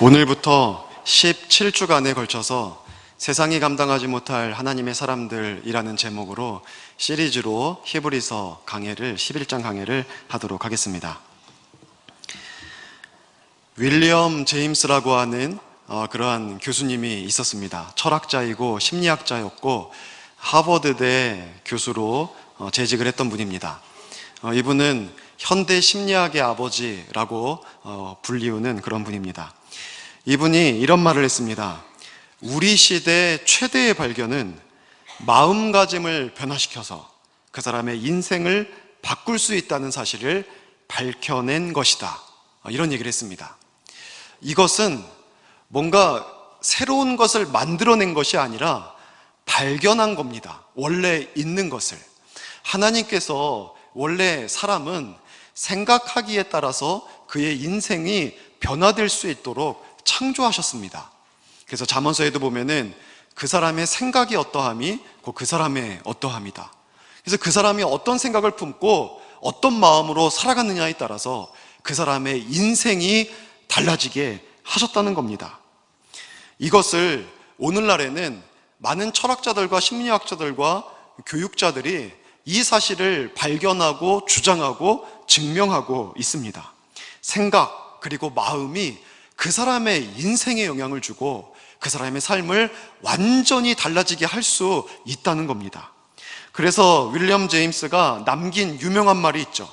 오늘부터 17주간에 걸쳐서 세상이 감당하지 못할 하나님의 사람들이라는 제목으로 시리즈로 히브리서 강해를 11장 강해를 하도록 하겠습니다. 윌리엄 제임스라고 하는 그러한 교수님이 있었습니다. 철학자이고 심리학자였고 하버드대 교수로 재직을 했던 분입니다. 이분은 현대 심리학의 아버지라고 불리우는 그런 분입니다. 이분이 이런 말을 했습니다. 우리 시대 최대의 발견은 마음가짐을 변화시켜서 그 사람의 인생을 바꿀 수 있다는 사실을 밝혀낸 것이다. 이런 얘기를 했습니다. 이것은 뭔가 새로운 것을 만들어낸 것이 아니라 발견한 겁니다. 원래 있는 것을. 하나님께서 원래 사람은 생각하기에 따라서 그의 인생이 변화될 수 있도록 창조하셨습니다. 그래서 잠언서에도 보면은 그 사람의 생각이 어떠함이 곧 그 사람의 어떠함이다. 그래서 그 사람이 어떤 생각을 품고 어떤 마음으로 살아가느냐에 따라서 그 사람의 인생이 달라지게 하셨다는 겁니다. 이것을 오늘날에는 많은 철학자들과 심리학자들과 교육자들이 이 사실을 발견하고 주장하고 증명하고 있습니다. 생각 그리고 마음이 그 사람의 인생에 영향을 주고 그 사람의 삶을 완전히 달라지게 할 수 있다는 겁니다. 그래서 윌리엄 제임스가 남긴 유명한 말이 있죠.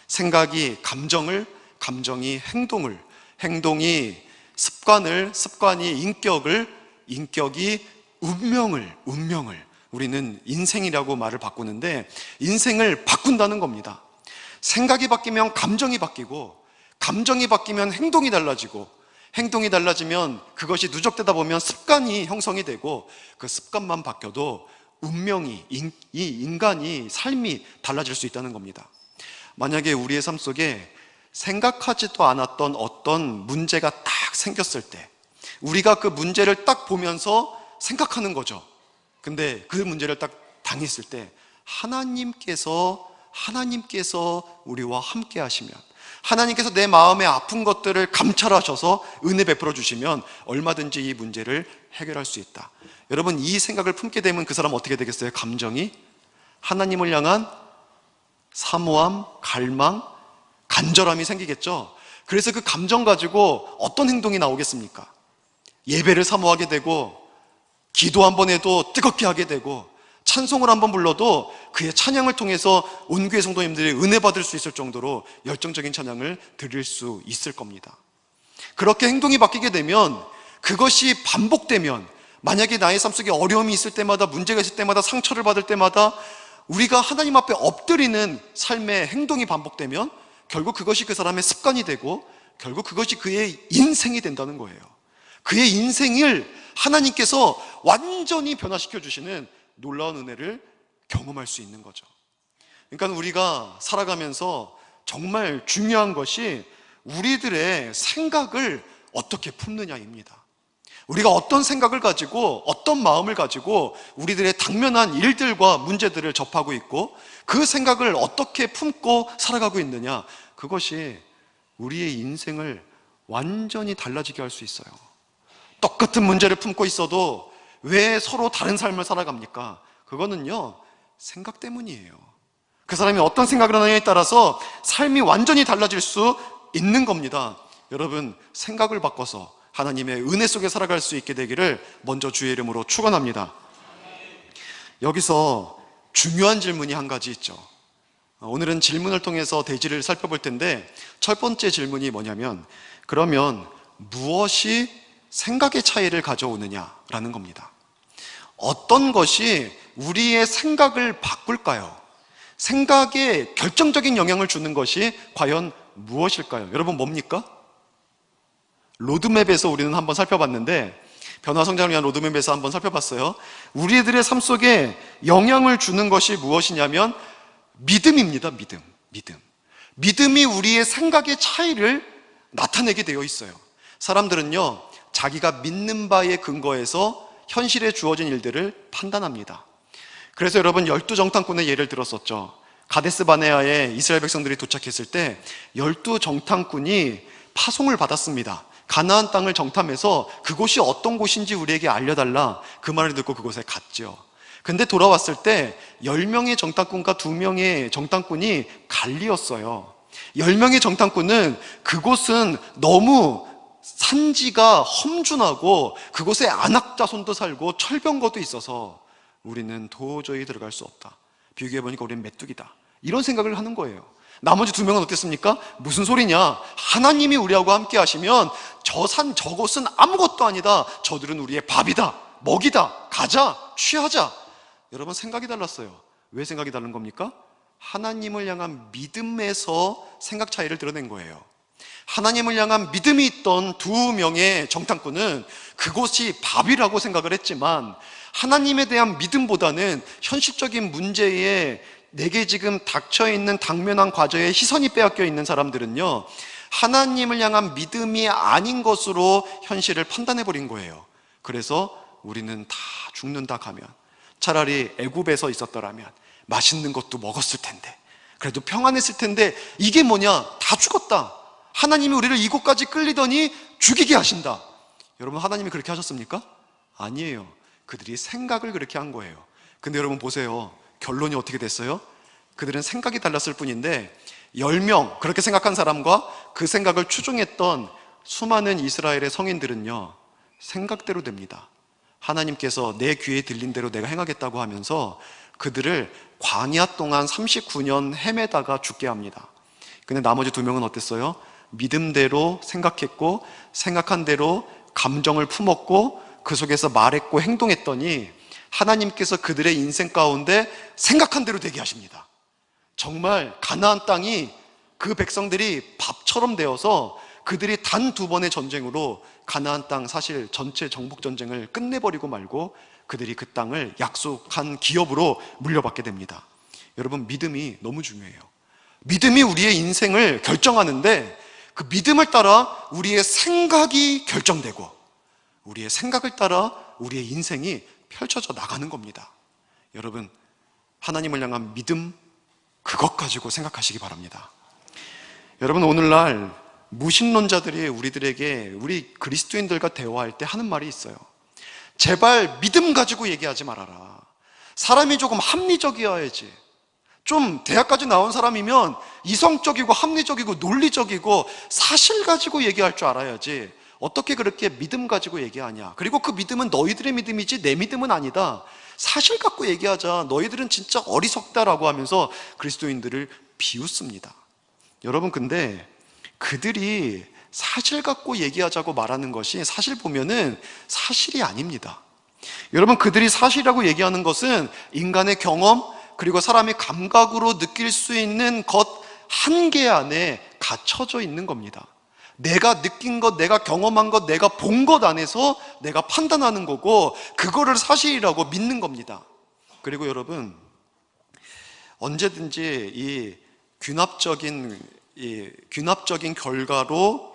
생각이 감정을, 감정이 행동을, 행동이 습관을, 습관이 인격을, 인격이 운명을, 운명을 우리는 인생이라고 말을 바꾸는데 인생을 바꾼다는 겁니다. 생각이 바뀌면 감정이 바뀌고 감정이 바뀌면 행동이 달라지고 행동이 달라지면 그것이 누적되다 보면 습관이 형성이 되고 그 습관만 바뀌어도 운명이, 이 인간이 삶이 달라질 수 있다는 겁니다. 만약에 우리의 삶 속에 생각하지도 않았던 어떤 문제가 딱 생겼을 때 우리가 그 문제를 딱 보면서 생각하는 거죠. 근데 그 문제를 딱 당했을 때 하나님께서 우리와 함께 하시면 하나님께서 내 마음의 아픈 것들을 감찰하셔서 은혜 베풀어 주시면 얼마든지 이 문제를 해결할 수 있다. 여러분 이 생각을 품게 되면 그 사람 어떻게 되겠어요? 감정이 하나님을 향한 사모함, 갈망, 간절함이 생기겠죠. 그래서 그 감정 가지고 어떤 행동이 나오겠습니까? 예배를 사모하게 되고 기도 한 번 해도 뜨겁게 하게 되고 찬송을 한번 불러도 그의 찬양을 통해서 온 교회 성도님들이 은혜 받을 수 있을 정도로 열정적인 찬양을 드릴 수 있을 겁니다. 그렇게 행동이 바뀌게 되면 그것이 반복되면 만약에 나의 삶 속에 어려움이 있을 때마다 문제가 있을 때마다 상처를 받을 때마다 우리가 하나님 앞에 엎드리는 삶의 행동이 반복되면 결국 그것이 그 사람의 습관이 되고 결국 그것이 그의 인생이 된다는 거예요. 그의 인생을 하나님께서 완전히 변화시켜 주시는 놀라운 은혜를 경험할 수 있는 거죠. 그러니까 우리가 살아가면서 정말 중요한 것이 우리들의 생각을 어떻게 품느냐입니다. 우리가 어떤 생각을 가지고 어떤 마음을 가지고 우리들의 당면한 일들과 문제들을 접하고 있고 그 생각을 어떻게 품고 살아가고 있느냐, 그것이 우리의 인생을 완전히 달라지게 할 수 있어요. 똑같은 문제를 품고 있어도 왜 서로 다른 삶을 살아갑니까? 그거는요 생각 때문이에요. 그 사람이 어떤 생각을 하느냐에 따라서 삶이 완전히 달라질 수 있는 겁니다. 여러분 생각을 바꿔서 하나님의 은혜 속에 살아갈 수 있게 되기를 먼저 주의 이름으로 축원합니다. 여기서 중요한 질문이 한 가지 있죠. 오늘은 질문을 통해서 대지를 살펴볼 텐데 첫 번째 질문이 뭐냐면 그러면 무엇이 생각의 차이를 가져오느냐라는 겁니다. 어떤 것이 우리의 생각을 바꿀까요? 생각에 결정적인 영향을 주는 것이 과연 무엇일까요? 여러분 뭡니까? 로드맵에서 우리는 한번 살펴봤는데 변화성장을 위한 로드맵에서 한번 살펴봤어요. 우리들의 삶 속에 영향을 주는 것이 무엇이냐면 믿음입니다. 믿음이 우리의 생각의 차이를 나타내게 되어 있어요. 사람들은요 자기가 믿는 바에 근거해서 현실에 주어진 일들을 판단합니다. 그래서 여러분 12정탐꾼의 예를 들었었죠. 가데스 바네아에 이스라엘 백성들이 도착했을 때 12정탐꾼이 파송을 받았습니다. 가나안 땅을 정탐해서 그곳이 어떤 곳인지 우리에게 알려달라, 그 말을 듣고 그곳에 갔죠. 근데 돌아왔을 때 10명의 정탐꾼과 2명의 정탐꾼이 갈리었어요. 10명의 정탐꾼은 그곳은 너무 산지가 험준하고 그곳에 안악자손도 살고 철병거도 있어서 우리는 도저히 들어갈 수 없다. 비교해보니까 우리는 메뚜기다. 이런 생각을 하는 거예요. 나머지 2명은 어땠습니까? 무슨 소리냐? 하나님이 우리하고 함께 하시면 저 산 저곳은 아무것도 아니다. 저들은 우리의 밥이다, 먹이다, 가자, 취하자. 여러분, 생각이 달랐어요. 왜 생각이 다른 겁니까? 하나님을 향한 믿음에서 생각 차이를 드러낸 거예요. 하나님을 향한 믿음이 있던 2명의 정탐꾼은 그곳이 밥이라고 생각을 했지만, 하나님에 대한 믿음보다는 현실적인 문제에 내게 지금 닥쳐있는 당면한 과제에 시선이 빼앗겨 있는 사람들은요, 하나님을 향한 믿음이 아닌 것으로 현실을 판단해버린 거예요. 그래서 우리는 다 죽는다 가면, 차라리 애굽에서 있었더라면 맛있는 것도 먹었을 텐데, 그래도 평안했을 텐데, 이게 뭐냐? 다 죽었다. 하나님이 우리를 이곳까지 끌리더니 죽이게 하신다. 여러분, 하나님이 그렇게 하셨습니까? 아니에요. 그들이 생각을 그렇게 한 거예요. 근데 여러분 보세요. 결론이 어떻게 됐어요? 그들은 생각이 달랐을 뿐인데 10명 그렇게 생각한 사람과 그 생각을 추종했던 수많은 이스라엘의 성인들은요, 생각대로 됩니다. 하나님께서 내 귀에 들린 대로 내가 행하겠다고 하면서 그들을 광야 동안 39년 헤매다가 죽게 합니다. 근데 나머지 2명은 어땠어요? 믿음대로 생각했고, 생각한 대로 감정을 품었고, 그 속에서 말했고 행동했더니 하나님께서 그들의 인생 가운데 생각한 대로 되게 하십니다. 정말 가나안 땅이 그 백성들이 밥처럼 되어서 그들이 단 2번의 전쟁으로 가나안 땅 사실 전체 정복 전쟁을 끝내버리고 말고 그들이 그 땅을 약속한 기업으로 물려받게 됩니다. 여러분, 믿음이 너무 중요해요. 믿음이 우리의 인생을 결정하는데 그 믿음을 따라 우리의 생각이 결정되고 우리의 생각을 따라 우리의 인생이 펼쳐져 나가는 겁니다. 여러분, 하나님을 향한 믿음, 그것 가지고 생각하시기 바랍니다. 여러분, 오늘날 무신론자들이 우리들에게, 우리 그리스도인들과 대화할 때 하는 말이 있어요. 제발 믿음 가지고 얘기하지 말아라. 사람이 조금 합리적이어야지. 좀 대학까지 나온 사람이면 이성적이고 합리적이고 논리적이고 사실 가지고 얘기할 줄 알아야지. 어떻게 그렇게 믿음 가지고 얘기하냐. 그리고 그 믿음은 너희들의 믿음이지 내 믿음은 아니다. 사실 갖고 얘기하자. 너희들은 진짜 어리석다라고 하면서 그리스도인들을 비웃습니다. 여러분, 근데 그들이 사실 갖고 얘기하자고 말하는 것이 사실 보면은 사실이 아닙니다. 여러분, 그들이 사실이라고 얘기하는 것은 인간의 경험, 그리고 사람의 감각으로 느낄 수 있는 것 한계 안에 갇혀져 있는 겁니다. 내가 느낀 것, 내가 경험한 것, 내가 본 것 안에서 내가 판단하는 거고, 그거를 사실이라고 믿는 겁니다. 그리고 여러분, 언제든지 이 균합적인 결과로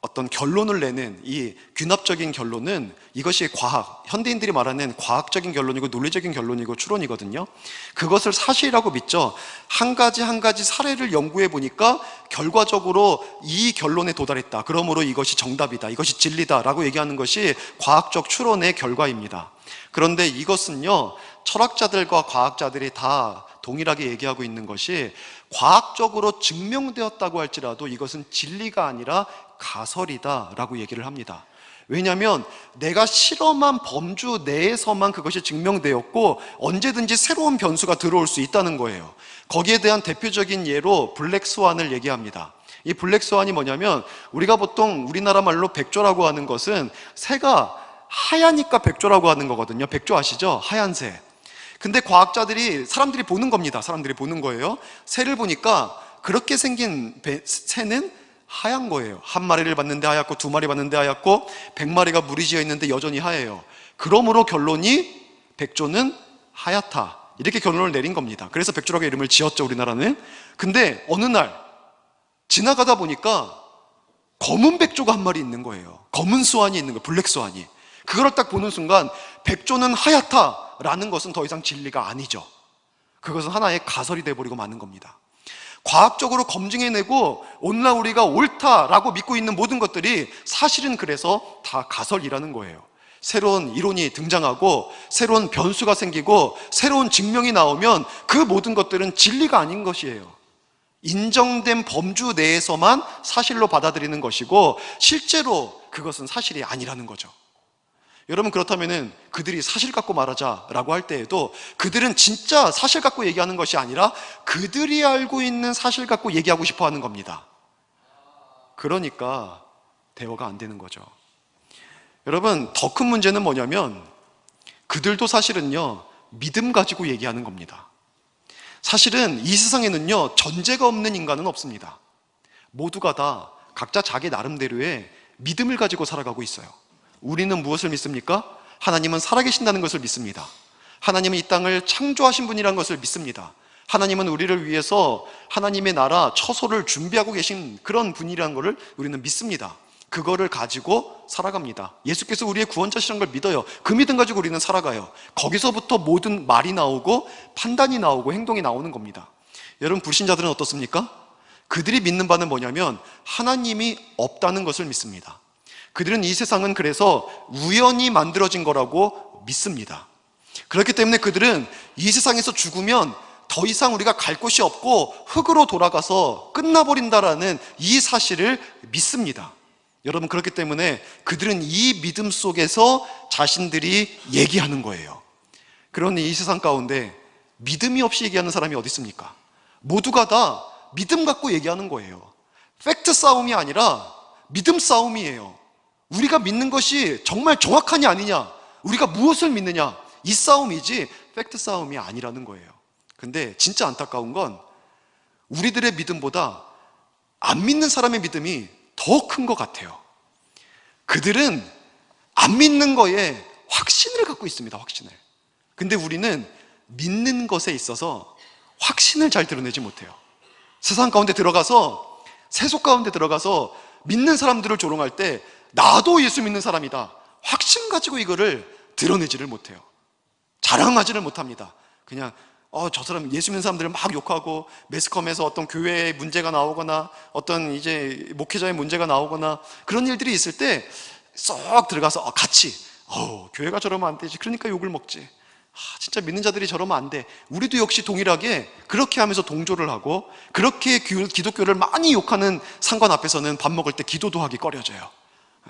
어떤 결론을 내는 이 균합적인 결론은, 이것이 과학, 현대인들이 말하는 과학적인 결론이고 논리적인 결론이고 추론이거든요. 그것을 사실이라고 믿죠. 한 가지 한 가지 사례를 연구해 보니까 결과적으로 이 결론에 도달했다. 그러므로 이것이 정답이다, 이것이 진리다 라고 얘기하는 것이 과학적 추론의 결과입니다. 그런데 이것은요, 철학자들과 과학자들이 다 동일하게 얘기하고 있는 것이, 과학적으로 증명되었다고 할지라도 이것은 진리가 아니라 가설이다 라고 얘기를 합니다. 왜냐하면 내가 실험한 범주 내에서만 그것이 증명되었고 언제든지 새로운 변수가 들어올 수 있다는 거예요. 거기에 대한 대표적인 예로 블랙스완을 얘기합니다. 이 블랙스완이 뭐냐면, 우리가 보통 우리나라 말로 백조라고 하는 것은 새가 하얘니까 백조라고 하는 거거든요. 백조 아시죠? 하얀 새. 근데 과학자들이, 사람들이 보는 겁니다. 사람들이 보는 거예요. 새를 보니까 그렇게 생긴 새는 하얀 거예요. 한 마리를 봤는데 하얗고, 2마리 봤는데 하얗고, 100마리가 무리지어 있는데 여전히 하얘요. 그러므로 결론이 백조는 하얗다, 이렇게 결론을 내린 겁니다. 그래서 백조라고 이름을 지었죠, 우리나라는. 근데 어느 날 지나가다 보니까 검은 백조가 한 마리 있는 거예요. 검은 스완이 있는 거예요. 블랙 스완이. 그걸 딱 보는 순간 백조는 하얗다라는 것은 더 이상 진리가 아니죠. 그것은 하나의 가설이 되어버리고 마는 겁니다. 과학적으로 검증해내고 오늘날 우리가 옳다라고 믿고 있는 모든 것들이 사실은 그래서 다 가설이라는 거예요. 새로운 이론이 등장하고 새로운 변수가 생기고 새로운 증명이 나오면 그 모든 것들은 진리가 아닌 것이에요. 인정된 범주 내에서만 사실로 받아들이는 것이고 실제로 그것은 사실이 아니라는 거죠. 여러분, 그렇다면은 그들이 사실 갖고 말하자라고 할 때에도 그들은 진짜 사실 갖고 얘기하는 것이 아니라 그들이 알고 있는 사실 갖고 얘기하고 싶어 하는 겁니다. 그러니까 대화가 안 되는 거죠. 여러분, 더 큰 문제는 뭐냐면 그들도 사실은요, 믿음 가지고 얘기하는 겁니다. 사실은 이 세상에는요, 전제가 없는 인간은 없습니다. 모두가 다 각자 자기 나름대로의 믿음을 가지고 살아가고 있어요. 우리는 무엇을 믿습니까? 하나님은 살아계신다는 것을 믿습니다. 하나님은 이 땅을 창조하신 분이라는 것을 믿습니다. 하나님은 우리를 위해서 하나님의 나라 처소를 준비하고 계신 그런 분이라는 것을 우리는 믿습니다. 그거를 가지고 살아갑니다. 예수께서 우리의 구원자시라는 걸 믿어요. 그 믿음 가지고 우리는 살아가요. 거기서부터 모든 말이 나오고 판단이 나오고 행동이 나오는 겁니다. 여러분, 불신자들은 어떻습니까? 그들이 믿는 바는 뭐냐면 하나님이 없다는 것을 믿습니다. 그들은 이 세상은 그래서 우연히 만들어진 거라고 믿습니다. 그렇기 때문에 그들은 이 세상에서 죽으면 더 이상 우리가 갈 곳이 없고 흙으로 돌아가서 끝나버린다라는 이 사실을 믿습니다. 여러분, 그렇기 때문에 그들은 이 믿음 속에서 자신들이 얘기하는 거예요. 그러니 이 세상 가운데 믿음이 없이 얘기하는 사람이 어디 있습니까? 모두가 다 믿음 갖고 얘기하는 거예요. 팩트 싸움이 아니라 믿음 싸움이에요. 우리가 믿는 것이 정말 정확하냐 아니냐, 우리가 무엇을 믿느냐, 이 싸움이지 팩트 싸움이 아니라는 거예요. 근데 진짜 안타까운 건 우리들의 믿음보다 안 믿는 사람의 믿음이 더 큰 것 같아요. 그들은 안 믿는 거에 확신을 갖고 있습니다. 확신을. 근데 우리는 믿는 것에 있어서 확신을 잘 드러내지 못해요. 세상 가운데 들어가서, 세속 가운데 들어가서 믿는 사람들을 조롱할 때 나도 예수 믿는 사람이다, 확신 가지고 이거를 드러내지를 못해요. 자랑하지를 못합니다. 그냥 저 사람, 예수 믿는 사람들을 막 욕하고, 매스컴에서 어떤 교회의 문제가 나오거나 어떤 이제 목회자의 문제가 나오거나 그런 일들이 있을 때 쏙 들어가서 같이 교회가 저러면 안 되지, 그러니까 욕을 먹지, 진짜 믿는 자들이 저러면 안 돼, 우리도 역시 동일하게 그렇게 하면서 동조를 하고, 그렇게 기독교를 많이 욕하는 상관 앞에서는 밥 먹을 때 기도도 하기 꺼려져요.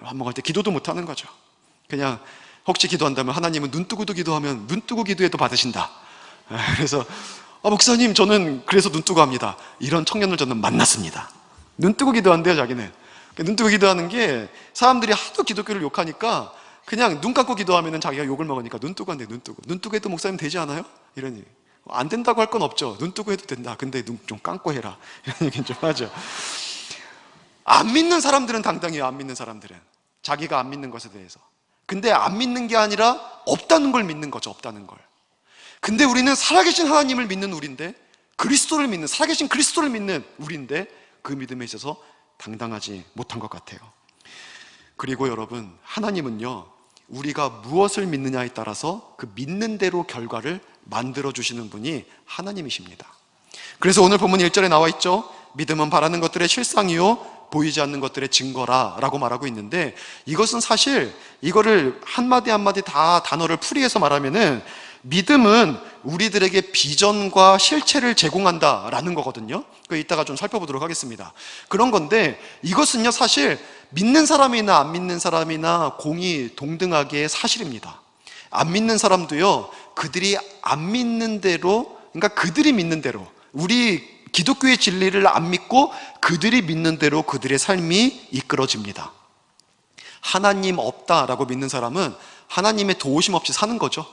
밥 먹을 때 기도도 못 하는 거죠. 그냥 혹시 기도한다면 하나님은 눈 뜨고도 기도하면 눈 뜨고 기도해도 받으신다. 그래서 목사님, 저는 그래서 눈 뜨고 합니다. 이런 청년을 저는 만났습니다. 눈 뜨고 기도한대요, 자기는. 눈 뜨고 기도하는 게, 사람들이 하도 기독교를 욕하니까 그냥 눈 감고 기도하면 자기가 욕을 먹으니까 눈 뜨고 한대. 눈 뜨고 해도 목사님 되지 않아요? 이러니 안 된다고 할 건 없죠. 눈 뜨고 해도 된다. 근데 눈 좀 감고 해라, 이런 얘기는 좀 하죠. 안 믿는 사람들은 당당해요. 안 믿는 사람들은 자기가 안 믿는 것에 대해서. 근데 안 믿는 게 아니라 없다는 걸 믿는 거죠. 없다는 걸. 근데 우리는 살아계신 하나님을 믿는 우리인데, 그리스도를 믿는, 살아계신 그리스도를 믿는 우리인데 그 믿음에 있어서 당당하지 못한 것 같아요. 그리고 여러분, 하나님은요, 우리가 무엇을 믿느냐에 따라서 그 믿는 대로 결과를 만들어주시는 분이 하나님이십니다. 그래서 오늘 본문 1절에 나와 있죠. 믿음은 바라는 것들의 실상이요 보이지 않는 것들의 증거라 라고 말하고 있는데, 이것은 사실 이거를 한마디 한마디 다 단어를 풀이해서 말하면은 믿음은 우리들에게 비전과 실체를 제공한다라는 거거든요. 그 이따가 좀 살펴보도록 하겠습니다. 그런 건데, 이것은요 사실 믿는 사람이나 안 믿는 사람이나 공이 동등하게 사실입니다. 안 믿는 사람도요, 그들이 안 믿는 대로, 그러니까 그들이 믿는 대로, 우리 기독교의 진리를 안 믿고 그들이 믿는 대로 그들의 삶이 이끌어집니다. 하나님 없다라고 믿는 사람은 하나님의 도우심 없이 사는 거죠.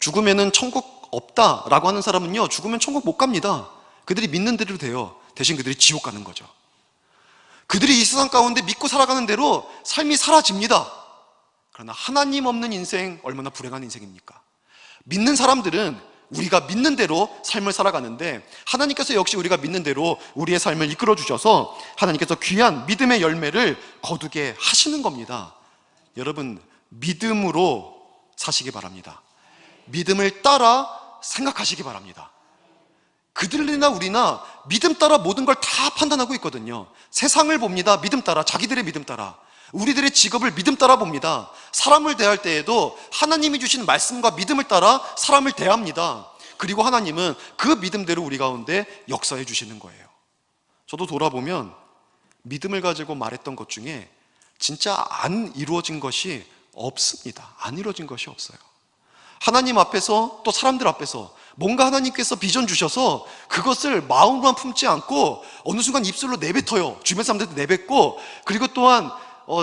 죽으면은 천국 없다라고 하는 사람은요, 죽으면 천국 못 갑니다. 그들이 믿는 대로 돼요. 대신 그들이 지옥 가는 거죠. 그들이 이 세상 가운데 믿고 살아가는 대로 삶이 사라집니다. 그러나 하나님 없는 인생, 얼마나 불행한 인생입니까? 믿는 사람들은 우리가 믿는 대로 삶을 살아가는데, 하나님께서 역시 우리가 믿는 대로 우리의 삶을 이끌어 주셔서 하나님께서 귀한 믿음의 열매를 거두게 하시는 겁니다. 여러분, 믿음으로 사시기 바랍니다. 믿음을 따라 생각하시기 바랍니다. 그들이나 우리나 믿음 따라 모든 걸 다 판단하고 있거든요. 세상을 봅니다. 믿음 따라, 자기들의 믿음 따라. 우리들의 직업을 믿음 따라 봅니다. 사람을 대할 때에도 하나님이 주신 말씀과 믿음을 따라 사람을 대합니다. 그리고 하나님은 그 믿음대로 우리 가운데 역사해 주시는 거예요. 저도 돌아보면 믿음을 가지고 말했던 것 중에 진짜 안 이루어진 것이 없습니다. 안 이루어진 것이 없어요. 하나님 앞에서 또 사람들 앞에서 뭔가 하나님께서 비전 주셔서 그것을 마음으로만 품지 않고 어느 순간 입술로 내뱉어요. 주변 사람들한테 내뱉고, 그리고 또한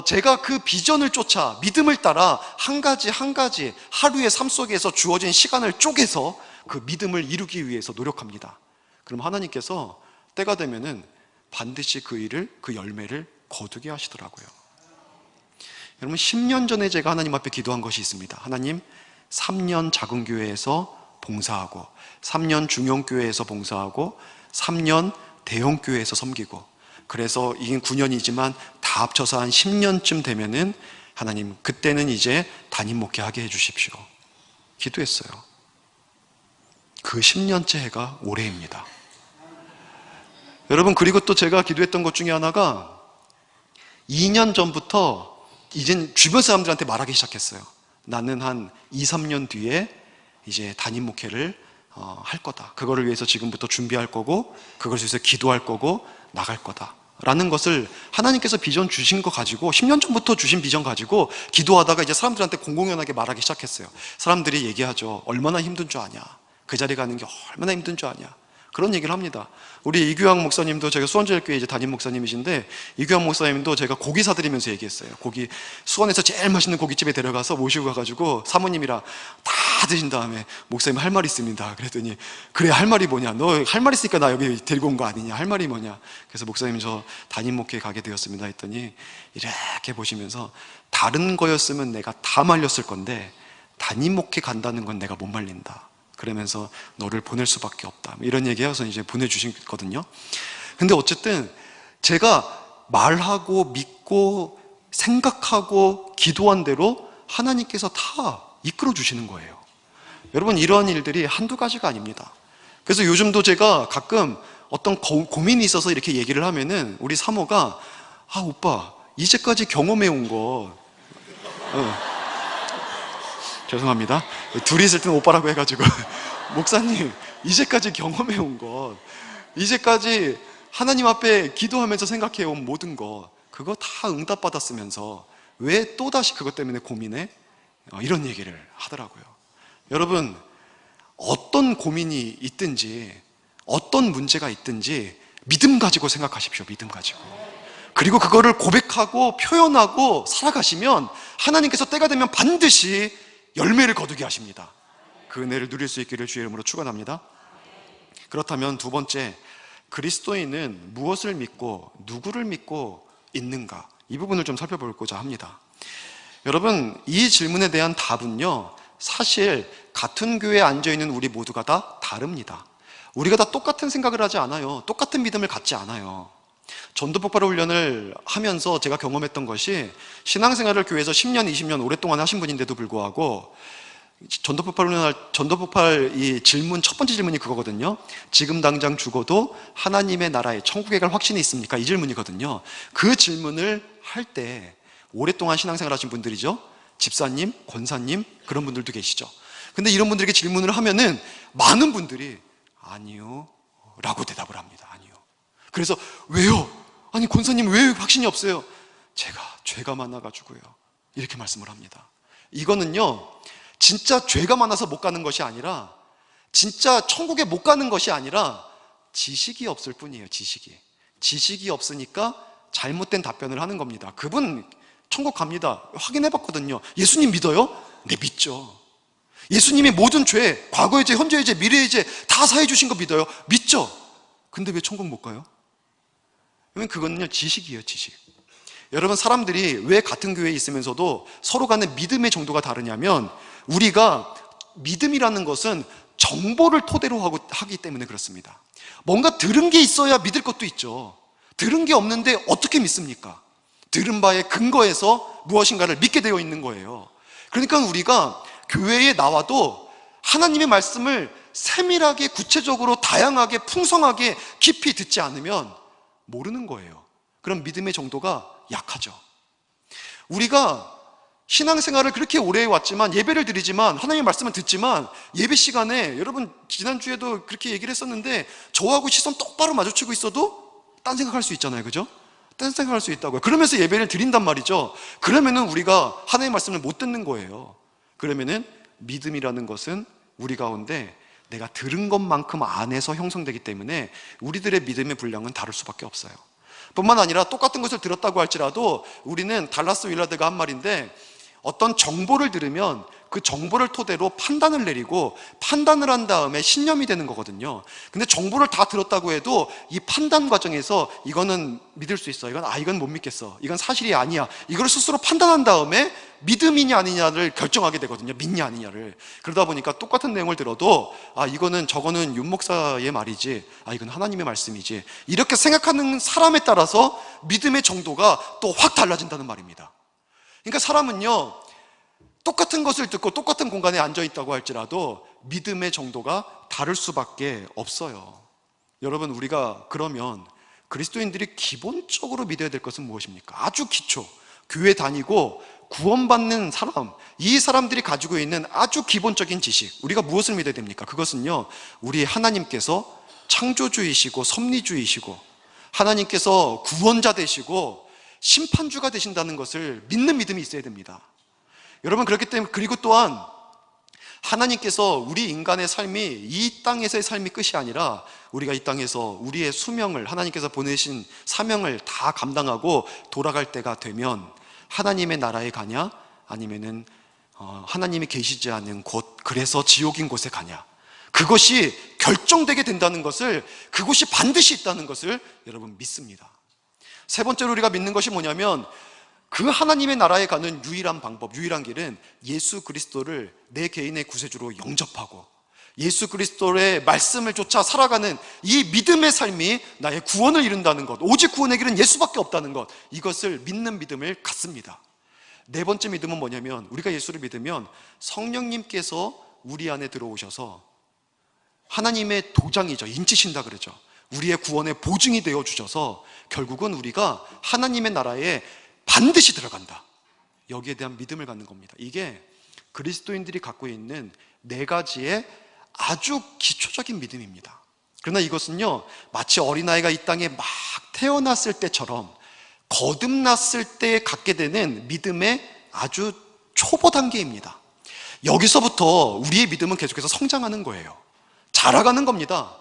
제가 그 비전을 쫓아 믿음을 따라 한 가지 한 가지 하루의 삶 속에서 주어진 시간을 쪼개서 그 믿음을 이루기 위해서 노력합니다. 그럼 하나님께서 때가 되면은 반드시 그 일을, 그 열매를 거두게 하시더라고요. 여러분, 10년 전에 제가 하나님 앞에 기도한 것이 있습니다. 하나님, 3년 작은 교회에서 봉사하고, 3년 중형 교회에서 봉사하고, 3년 대형 교회에서 섬기고, 그래서 이긴 9년이지만 다 합쳐서 한 10년쯤 되면은 하나님, 그때는 이제 담임 목회하게 해주십시오. 기도했어요. 그 10년째 해가 올해입니다. 여러분, 그리고 또 제가 기도했던 것 중에 하나가 2년 전부터 이젠 주변 사람들한테 말하기 시작했어요. 나는 한 2, 3년 뒤에 이제 담임 목회를 할 거다. 그거를 위해서 지금부터 준비할 거고, 그것을 위해서 기도할 거고, 나갈 거다 라는 것을 하나님께서 비전 주신 거 가지고, 10년 전부터 주신 비전 가지고 기도하다가 이제 사람들한테 공공연하게 말하기 시작했어요. 사람들이 얘기하죠. 얼마나 힘든 줄 아냐, 그 자리 가는 게 얼마나 힘든 줄 아냐, 그런 얘기를 합니다. 우리 이규환 목사님도, 제가 수원제일교회 이제 담임 목사님이신데, 이규환 목사님도 제가 고기 사드리면서 얘기했어요. 고기, 수원에서 제일 맛있는 고깃집에 데려가서 모시고 가가지고 사모님이랑 다 드신 다음에, 목사님 할 말 있습니다. 그랬더니, 그래, 할 말이 뭐냐, 너 할 말 있으니까 나 여기 데리고 온 거 아니냐, 할 말이 뭐냐. 그래서 목사님, 저 담임 목회 가게 되었습니다 했더니, 이렇게 보시면서, 다른 거였으면 내가 다 말렸을 건데 담임 목회 간다는 건 내가 못 말린다. 그러면서 너를 보낼 수밖에 없다, 이런 얘기해서 이제 보내주시거든요. 근데 어쨌든 제가 말하고 믿고 생각하고 기도한 대로 하나님께서 다 이끌어 주시는 거예요. 여러분, 이러한 일들이 한두 가지가 아닙니다. 그래서 요즘도 제가 가끔 어떤 고민이 있어서 이렇게 얘기를 하면은 우리 사모가, 아, 오빠 이제까지 경험해 온 거, 죄송합니다. 둘이 있을 때는 오빠라고 해가지고 목사님, 이제까지 경험해 온 것, 이제까지 하나님 앞에 기도하면서 생각해 온 모든 것, 그거 다 응답받았으면서 왜 또다시 그것 때문에 고민해? 이런 얘기를 하더라고요. 여러분, 어떤 고민이 있든지 어떤 문제가 있든지 믿음 가지고 생각하십시오. 믿음 가지고. 그리고 그거를 고백하고 표현하고 살아가시면 하나님께서 때가 되면 반드시 열매를 거두게 하십니다. 그 은혜를 누릴 수 있기를 주의 이름으로 축원합니다. 그렇다면 두 번째, 그리스도인은 무엇을 믿고 누구를 믿고 있는가, 이 부분을 좀 살펴보고자 합니다. 여러분, 이 질문에 대한 답은요, 사실 같은 교회에 앉아있는 우리 모두가 다 다릅니다. 우리가 다 똑같은 생각을 하지 않아요. 똑같은 믿음을 갖지 않아요. 전도폭발 훈련을 하면서 제가 경험했던 것이, 신앙생활을 교회에서 10년, 20년 오랫동안 하신 분인데도 불구하고 전도폭발 이 질문, 첫 번째 질문이 그거거든요. 지금 당장 죽어도 하나님의 나라에, 천국에 갈 확신이 있습니까? 이 질문이거든요. 그 질문을 할 때 오랫동안 신앙생활 하신 분들이죠. 집사님, 권사님, 그런 분들도 계시죠. 근데 이런 분들에게 질문을 하면은 많은 분들이 아니요 라고 대답을 합니다. 아니요. 그래서 왜요? 아니, 권사님 왜 확신이 없어요? 제가 죄가 많아가지고요, 이렇게 말씀을 합니다. 이거는요, 진짜 죄가 많아서 못 가는 것이 아니라, 진짜 천국에 못 가는 것이 아니라 지식이 없을 뿐이에요. 지식이 없으니까 잘못된 답변을 하는 겁니다. 그분 천국 갑니다. 확인해봤거든요. 예수님 믿어요? 네, 믿죠. 예수님이 모든 죄, 과거의 죄, 현재의 죄, 미래의 죄 다 사해 주신 거 믿어요? 믿죠. 근데 왜 천국 못 가요? 그거는요, 지식이에요, 지식. 여러분, 사람들이 왜 같은 교회에 있으면서도 서로 간의 믿음의 정도가 다르냐면, 우리가 믿음이라는 것은 정보를 토대로 하기 때문에 그렇습니다. 뭔가 들은 게 있어야 믿을 것도 있죠. 들은 게 없는데 어떻게 믿습니까? 들은 바에 근거해서 무엇인가를 믿게 되어 있는 거예요. 그러니까 우리가 교회에 나와도 하나님의 말씀을 세밀하게 구체적으로 다양하게 풍성하게 깊이 듣지 않으면 모르는 거예요. 그럼 믿음의 정도가 약하죠. 우리가 신앙생활을 그렇게 오래 해왔지만, 예배를 드리지만, 하나님의 말씀을 듣지만, 예배 시간에 여러분 지난주에도 그렇게 얘기를 했었는데, 저하고 시선 똑바로 마주치고 있어도 딴 생각할 수 있잖아요. 그죠? 딴 생각할 수 있다고요. 그러면서 예배를 드린단 말이죠. 그러면은 우리가 하나님의 말씀을 못 듣는 거예요. 그러면은 믿음이라는 것은 우리 가운데 내가 들은 것만큼 안에서 형성되기 때문에 우리들의 믿음의 분량은 다를 수밖에 없어요. 뿐만 아니라 똑같은 것을 들었다고 할지라도 우리는 달라스 윌라드가 한 말인데, 어떤 정보를 들으면 그 정보를 토대로 판단을 내리고 판단을 한 다음에 신념이 되는 거거든요. 근데 정보를 다 들었다고 해도 이 판단 과정에서 이거는 믿을 수 있어, 이건 못 믿겠어, 이건 사실이 아니야, 이걸 스스로 판단한 다음에 믿음이냐 아니냐를 결정하게 되거든요. 믿냐 아니냐를. 그러다 보니까 똑같은 내용을 들어도 저거는 윤 목사의 말이지, 이건 하나님의 말씀이지, 이렇게 생각하는 사람에 따라서 믿음의 정도가 또 확 달라진다는 말입니다. 그러니까 사람은요, 똑같은 것을 듣고 똑같은 공간에 앉아 있다고 할지라도 믿음의 정도가 다를 수밖에 없어요. 여러분, 우리가 그러면 그리스도인들이 기본적으로 믿어야 될 것은 무엇입니까? 아주 기초, 교회 다니고 구원받는 사람, 이 사람들이 가지고 있는 아주 기본적인 지식, 우리가 무엇을 믿어야 됩니까? 그것은요, 우리 하나님께서 창조주이시고 섭리주이시고 하나님께서 구원자 되시고 심판주가 되신다는 것을 믿는 믿음이 있어야 됩니다. 여러분, 그렇기 때문에, 그리고 또한 하나님께서 우리 인간의 삶이 이 땅에서의 삶이 끝이 아니라 우리가 이 땅에서 우리의 수명을, 하나님께서 보내신 사명을 다 감당하고 돌아갈 때가 되면 하나님의 나라에 가냐, 아니면은 하나님이 계시지 않는 곳, 그래서 지옥인 곳에 가냐, 그것이 결정되게 된다는 것을, 그곳이 반드시 있다는 것을 여러분 믿습니다. 세 번째로 우리가 믿는 것이 뭐냐면, 그 하나님의 나라에 가는 유일한 방법, 유일한 길은 예수 그리스도를 내 개인의 구세주로 영접하고 예수 그리스도의 말씀을 쫓아 살아가는 이 믿음의 삶이 나의 구원을 이룬다는 것, 오직 구원의 길은 예수밖에 없다는 것, 이것을 믿는 믿음을 갖습니다. 네 번째 믿음은 뭐냐면, 우리가 예수를 믿으면 성령님께서 우리 안에 들어오셔서 하나님의 도장이죠, 인치신다 그러죠. 우리의 구원의 보증이 되어 주셔서 결국은 우리가 하나님의 나라에 반드시 들어간다, 여기에 대한 믿음을 갖는 겁니다. 이게 그리스도인들이 갖고 있는 네 가지의 아주 기초적인 믿음입니다. 그러나 이것은요, 마치 어린아이가 이 땅에 막 태어났을 때처럼 거듭났을 때 갖게 되는 믿음의 아주 초보 단계입니다. 여기서부터 우리의 믿음은 계속해서 성장하는 거예요. 자라가는 겁니다.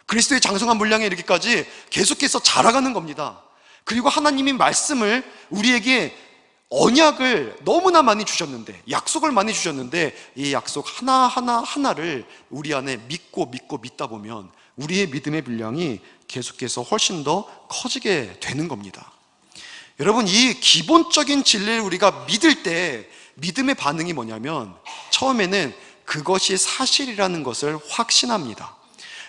그리스도의 장성한 분량에 이르기까지 계속해서 자라가는 겁니다. 그리고 하나님이 말씀을, 우리에게 언약을 너무나 많이 주셨는데, 약속을 많이 주셨는데, 이 약속 하나를 우리 안에 믿다 보면 우리의 믿음의 분량이 계속해서 훨씬 더 커지게 되는 겁니다. 여러분, 이 기본적인 진리를 우리가 믿을 때 믿음의 반응이 뭐냐면, 처음에는 그것이 사실이라는 것을 확신합니다.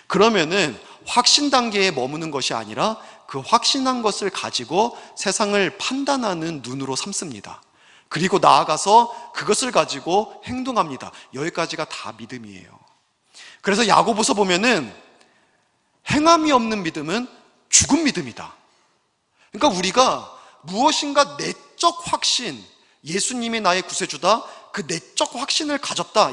그러면은 확신 단계에 머무는 것이 아니라 그 확신한 것을 가지고 세상을 판단하는 눈으로 삼습니다. 그리고 나아가서 그것을 가지고 행동합니다. 여기까지가 다 믿음이에요. 그래서 야고보서 보면은 행함이 없는 믿음은 죽은 믿음이다. 그러니까 우리가 무엇인가 내적 확신, 예수님이 나의 구세주다, 그 내적 확신을 가졌다,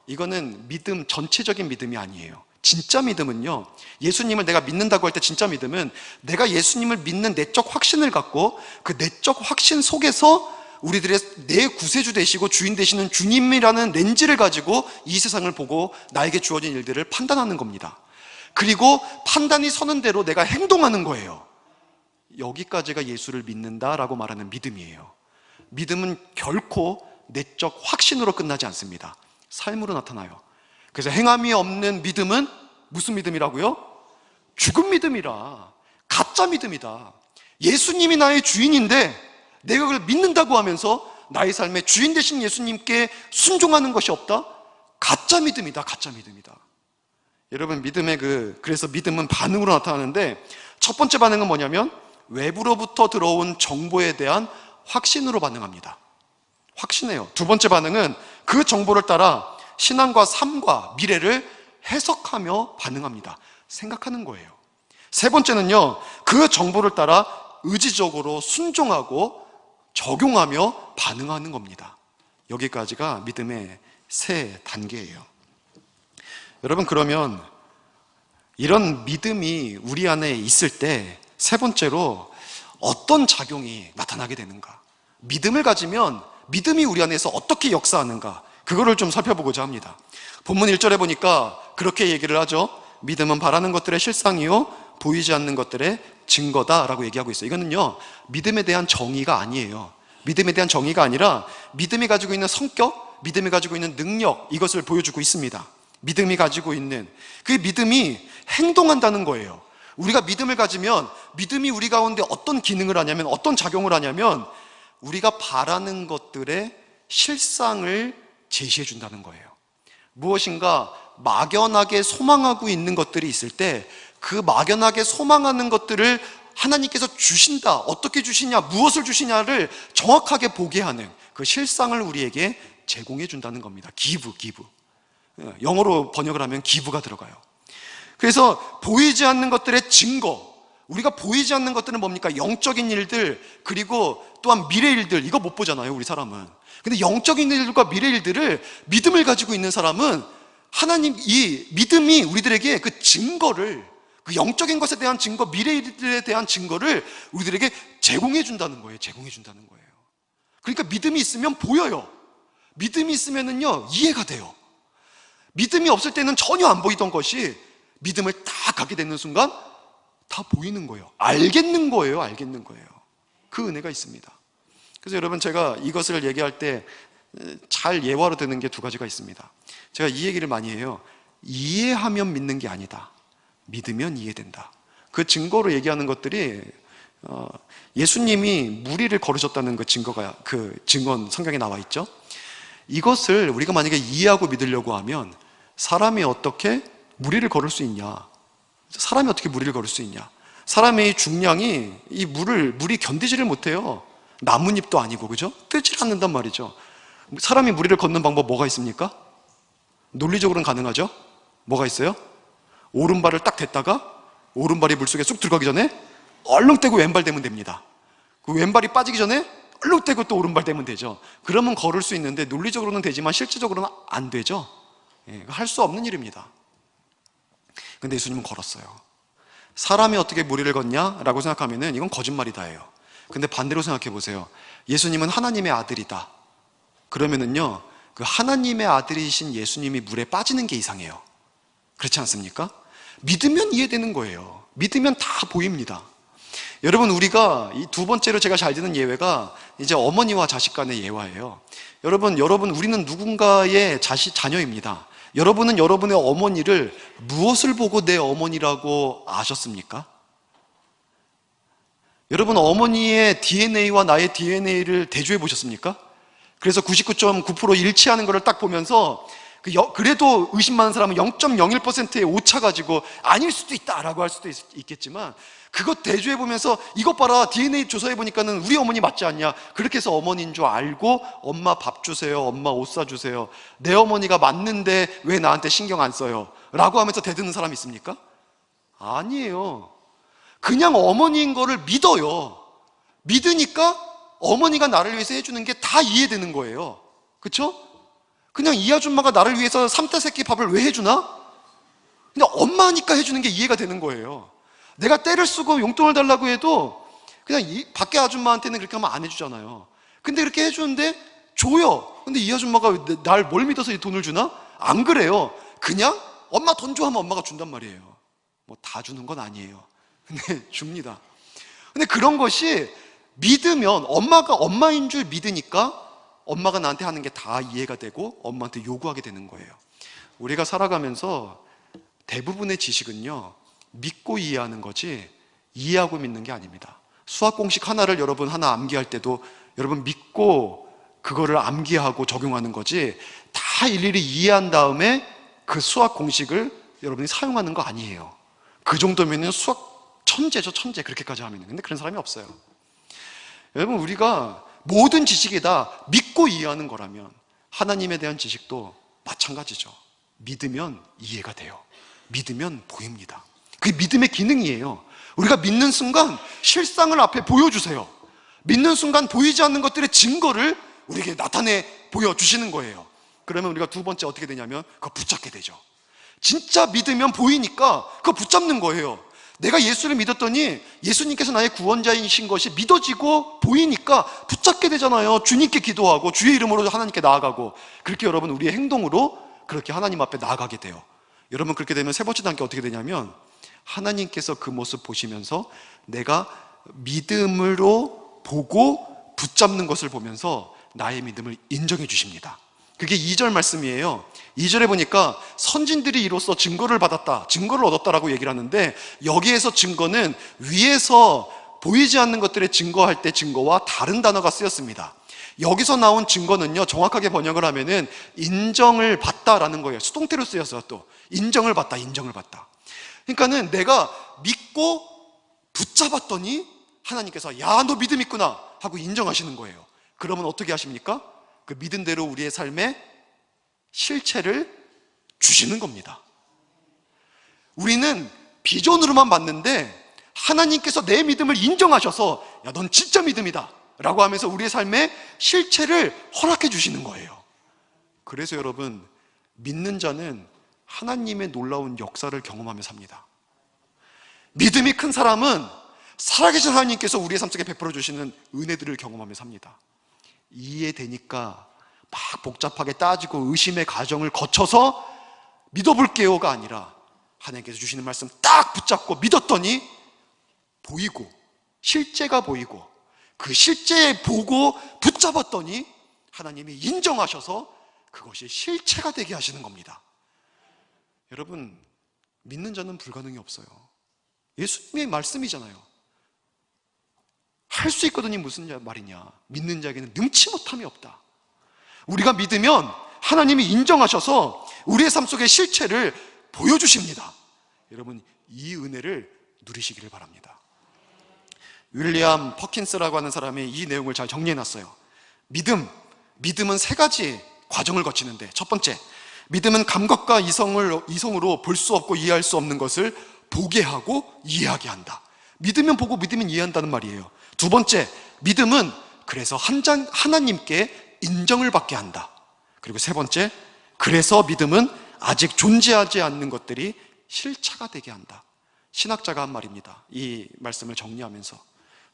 이거는 믿음, 전체적인 믿음이 아니에요. 진짜 믿음은요, 예수님을 내가 믿는다고 할 때 진짜 믿음은 내가 예수님을 믿는 내적 확신을 갖고 그 내적 확신 속에서 우리들의 내 구세주 되시고 주인 되시는 주님이라는 렌즈를 가지고 이 세상을 보고 나에게 주어진 일들을 판단하는 겁니다. 그리고 판단이 서는 대로 내가 행동하는 거예요. 여기까지가 예수를 믿는다라고 말하는 믿음이에요. 믿음은 결코 내적 확신으로 끝나지 않습니다. 삶으로 나타나요. 그래서 행함이 없는 믿음은 무슨 믿음이라고요? 죽은 믿음이라, 가짜 믿음이다. 예수님이 나의 주인인데 내가 그걸 믿는다고 하면서 나의 삶의 주인 되신 예수님께 순종하는 것이 없다? 가짜 믿음이다, 가짜 믿음이다. 여러분, 그래서 믿음은 반응으로 나타나는데, 첫 번째 반응은 뭐냐면 외부로부터 들어온 정보에 대한 확신으로 반응합니다. 확신해요. 두 번째 반응은 그 정보를 따라 신앙과 삶과 미래를 해석하며 반응합니다. 생각하는 거예요. 세 번째는요, 그 정보를 따라 의지적으로 순종하고 적용하며 반응하는 겁니다. 여기까지가 믿음의 세 단계예요. 여러분, 그러면 이런 믿음이 우리 안에 있을 때 세 번째로 어떤 작용이 나타나게 되는가? 믿음을 가지면 믿음이 우리 안에서 어떻게 역사하는가? 그거를 좀 살펴보고자 합니다. 본문 1절에 보니까 그렇게 얘기를 하죠. 믿음은 바라는 것들의 실상이요 보이지 않는 것들의 증거다라고 얘기하고 있어요. 이거는요, 믿음에 대한 정의가 아니에요. 믿음에 대한 정의가 아니라 믿음이 가지고 있는 성격, 믿음이 가지고 있는 능력, 이것을 보여주고 있습니다. 믿음이 가지고 있는 그 믿음이 행동한다는 거예요. 우리가 믿음을 가지면 믿음이 우리 가운데 어떤 기능을 하냐면, 어떤 작용을 하냐면 우리가 바라는 것들의 실상을 제시해 준다는 거예요. 무엇인가 막연하게 소망하고 있는 것들이 있을 때 그 막연하게 소망하는 것들을 하나님께서 주신다. 어떻게 주시냐, 무엇을 주시냐를 정확하게 보게 하는 그 실상을 우리에게 제공해 준다는 겁니다. give. 영어로 번역을 하면 give가 들어가요. 그래서 보이지 않는 것들의 증거, 우리가 보이지 않는 것들은 뭡니까? 영적인 일들, 그리고 또한 미래 일들, 이거 못 보잖아요, 우리 사람은. 근데 영적인 일들과 미래 일들을 믿음을 가지고 있는 사람은 하나님, 이 믿음이 우리들에게 그 증거를, 그 영적인 것에 대한 증거, 미래 일들에 대한 증거를 우리들에게 제공해 준다는 거예요. 그러니까 믿음이 있으면 보여요. 믿음이 있으면은요, 이해가 돼요. 믿음이 없을 때는 전혀 안 보이던 것이 믿음을 딱 갖게 되는 순간 다 보이는 거예요. 알겠는 거예요. 그 은혜가 있습니다. 그래서 여러분, 제가 이것을 얘기할 때 잘 예화로 드는 게 두 가지가 있습니다. 제가 이 얘기를 많이 해요. 이해하면 믿는 게 아니다. 믿으면 이해된다. 그 증거로 얘기하는 것들이 예수님이 무리를 걸으셨다는 그 증거가, 그 증언 성경에 나와 있죠. 이것을 우리가 만약에 이해하고 믿으려고 하면 사람이 어떻게 무리를 걸을 수 있냐? 사람의 중량이 이 물이 견디지를 못해요. 나뭇잎도 아니고, 그죠? 뜨질 않는단 말이죠. 사람이 무리를 걷는 방법 뭐가 있습니까? 논리적으로는 가능하죠? 뭐가 있어요? 오른발을 딱 댔다가 오른발이 물속에 쑥 들어가기 전에 얼른 떼고 왼발 대면 됩니다. 그 왼발이 빠지기 전에 얼른 떼고 또 오른발 대면 되죠. 그러면 걸을 수 있는데 논리적으로는 되지만 실질적으로는 안 되죠. 할 수 없는 일입니다. 근데 예수님은 걸었어요. 사람이 어떻게 무리를 걷냐라고 생각하면은 이건 거짓말이다예요. 근데 반대로 생각해 보세요. 예수님은 하나님의 아들이다. 그러면은요, 그 하나님의 아들이신 예수님이 물에 빠지는 게 이상해요. 그렇지 않습니까? 믿으면 이해되는 거예요. 믿으면 다 보입니다. 여러분, 우리가 이 두 번째로 제가 잘 드는 예외가 이제 어머니와 자식 간의 예화예요. 여러분, 우리는 누군가의 자녀입니다. 여러분은 여러분의 어머니를 무엇을 보고 내 어머니라고 아셨습니까? 여러분, 어머니의 DNA와 나의 DNA를 대조해 보셨습니까? 그래서 99.9% 일치하는 것을 딱 보면서 그래도 의심 많은 사람은 0.01%의 오차 가지고 아닐 수도 있다라고 할 수도 있겠지만, 그것 대조해 보면서 이것 봐라, DNA 조사해 보니까는 우리 어머니 맞지 않냐, 그렇게 해서 어머니인 줄 알고 엄마 밥 주세요, 엄마 옷 사주세요, 내 어머니가 맞는데 왜 나한테 신경 안 써요? 라고 하면서 대드는 사람 있습니까? 아니에요. 그냥 어머니인 거를 믿어요. 믿으니까 어머니가 나를 위해서 해주는 게 다 이해되는 거예요. 그쵸? 그냥 이 아줌마가 나를 위해서 3대 새끼 밥을 왜 해주나? 근데 엄마니까 해주는 게 이해가 되는 거예요. 내가 떼를 쓰고 용돈을 달라고 해도 그냥 밖에 아줌마한테는 그렇게 하면 안 해주잖아요. 근데 그렇게 해주는데 줘요. 근데 이 아줌마가 날 뭘 믿어서 이 돈을 주나? 안 그래요. 그냥 엄마 돈 줘 하면 엄마가 준단 말이에요. 뭐 다 주는 건 아니에요. 근데 줍니다. 근데 그런 것이 믿으면, 엄마가 엄마인 줄 믿으니까 엄마가 나한테 하는 게 다 이해가 되고 엄마한테 요구하게 되는 거예요. 우리가 살아가면서 대부분의 지식은요, 믿고 이해하는 거지 이해하고 믿는 게 아닙니다. 수학 공식 하나를 여러분 하나 암기할 때도 여러분 믿고 그거를 암기하고 적용하는 거지, 다 일일이 이해한 다음에 그 수학 공식을 여러분이 사용하는 거 아니에요. 그 정도면은 수학 천재죠, 천재. 그렇게까지 하면은. 근데 그런 사람이 없어요. 여러분, 우리가 모든 지식이 다 믿고 이해하는 거라면 하나님에 대한 지식도 마찬가지죠. 믿으면 이해가 돼요. 믿으면 보입니다. 그게 믿음의 기능이에요. 우리가 믿는 순간 실상을 앞에 보여주세요. 믿는 순간 보이지 않는 것들의 증거를 우리에게 나타내 보여주시는 거예요. 그러면 우리가 두 번째 어떻게 되냐면 그거 붙잡게 되죠. 진짜 믿으면 보이니까 그거 붙잡는 거예요. 내가 예수를 믿었더니 예수님께서 나의 구원자이신 것이 믿어지고 보이니까 붙잡게 되잖아요. 주님께 기도하고 주의 이름으로 하나님께 나아가고, 그렇게 여러분 우리의 행동으로 그렇게 하나님 앞에 나아가게 돼요. 여러분 그렇게 되면 세 번째 단계 어떻게 되냐면 하나님께서 그 모습 보시면서 내가 믿음으로 보고 붙잡는 것을 보면서 나의 믿음을 인정해 주십니다. 그게 2절 말씀이에요. 2절에 보니까 선진들이 이로써 증거를 받았다, 증거를 얻었다라고 얘기를 하는데, 여기에서 증거는 위에서 보이지 않는 것들의 증거할 때 증거와 다른 단어가 쓰였습니다. 여기서 나온 증거는요, 정확하게 번역을 하면은 인정을 받다라는 거예요. 수동태로 쓰였어요. 또 인정을 받다, 인정을 받다. 그러니까는 내가 믿고 붙잡았더니 하나님께서 야, 너 믿음 있구나 하고 인정하시는 거예요. 그러면 어떻게 하십니까? 그 믿은 대로 우리의 삶에 실체를 주시는 겁니다. 우리는 비전으로만 봤는데 하나님께서 내 믿음을 인정하셔서 야, 넌 진짜 믿음이다 라고 하면서 우리의 삶에 실체를 허락해 주시는 거예요. 그래서 여러분, 믿는 자는 하나님의 놀라운 역사를 경험하며 삽니다. 믿음이 큰 사람은 살아계신 하나님께서 우리의 삶 속에 베풀어 주시는 은혜들을 경험하며 삽니다. 이해되니까 막 복잡하게 따지고 의심의 과정을 거쳐서 믿어볼게요가 아니라 하나님께서 주시는 말씀 딱 붙잡고 믿었더니 보이고, 실제가 보이고, 그 실제 보고 붙잡았더니 하나님이 인정하셔서 그것이 실체가 되게 하시는 겁니다. 여러분, 믿는 자는 불가능이 없어요. 예수님의 말씀이잖아요. 할 수 있거든요. 무슨 말이냐? 믿는 자에게는 능치 못함이 없다. 우리가 믿으면 하나님이 인정하셔서 우리의 삶 속의 실체를 보여주십니다. 여러분, 이 은혜를 누리시기를 바랍니다. 윌리엄 퍼킨스라고 하는 사람이 이 내용을 잘 정리해놨어요. 믿음은 세 가지 과정을 거치는데, 첫 번째, 믿음은 감각과 이성으로 볼 수 없고 이해할 수 없는 것을 보게 하고 이해하게 한다. 믿으면 보고 믿으면 이해한다는 말이에요. 두 번째, 믿음은 그래서 하나님께 인정을 받게 한다. 그리고 세 번째, 그래서 믿음은 아직 존재하지 않는 것들이 실체가 되게 한다. 신학자가 한 말입니다. 이 말씀을 정리하면서